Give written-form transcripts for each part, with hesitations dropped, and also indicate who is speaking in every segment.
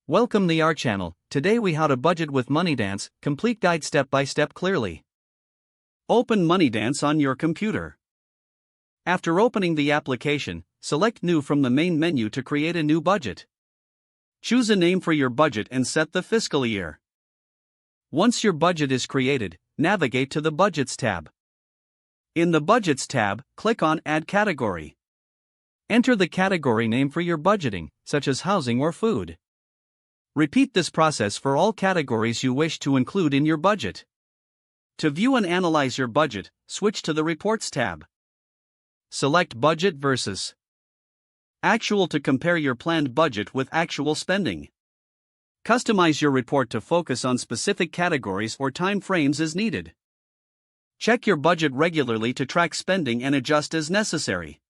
Speaker 1: Welcome to our channel. Today we how to budget with Moneydance, complete guide step by step clearly. Open Moneydance on your computer. After opening the application, select New from the main menu to create a new budget. Choose a name for your budget and set the fiscal year. Once your budget is created, navigate to the Budgets tab. In the Budgets tab, click on Add Category. Enter the category name for your budgeting, such as housing or food. Repeat this process for all categories you wish to include in your budget. To view and analyze your budget, switch to the Reports tab. Select Budget versus Actual to compare your planned budget with actual spending. Customize your report to focus on specific categories or time frames as needed. Check your budget regularly to track spending and adjust as necessary.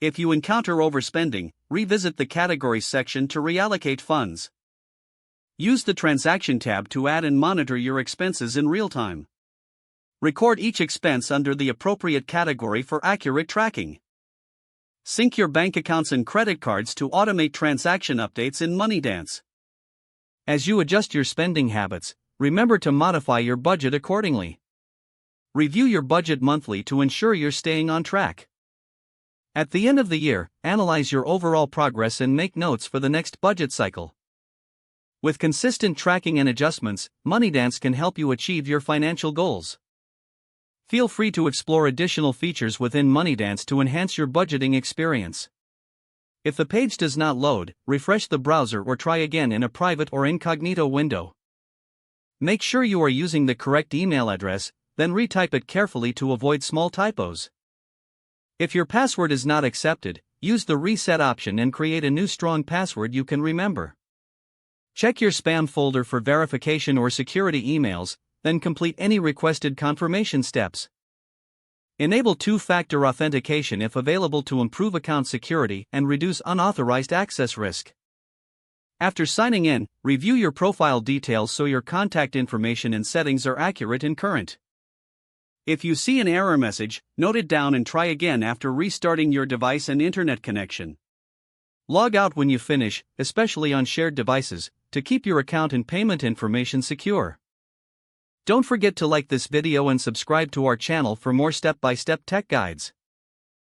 Speaker 1: If you encounter overspending, revisit the Categories section to reallocate funds. Use the Transaction tab to add and monitor your expenses in real time. Record each expense under the appropriate category for accurate tracking. Sync your bank accounts and credit cards to automate transaction updates in Moneydance. As you adjust your spending habits, remember to modify your budget accordingly. Review your budget monthly to ensure you're staying on track. At the end of the year, analyze your overall progress and make notes for the next budget cycle. With consistent tracking and adjustments, Moneydance can help you achieve your financial goals. Feel free to explore additional features within Moneydance to enhance your budgeting experience. If the page does not load, refresh the browser or try again in a private or incognito window. Make sure you are using the correct email address, then retype it carefully to avoid small typos. If your password is not accepted, use the Reset option and create a new strong password you can remember. Check your spam folder for verification or security emails, then complete any requested confirmation steps. Enable two-factor authentication if available to improve account security and reduce unauthorized access risk. After signing in, review your profile details so your contact information and settings are accurate and current. If you see an error message, note it down and try again after restarting your device and internet connection. Log out when you finish, especially on shared devices, to keep your account and payment information secure. Don't forget to like this video and subscribe to our channel for more step-by-step tech guides.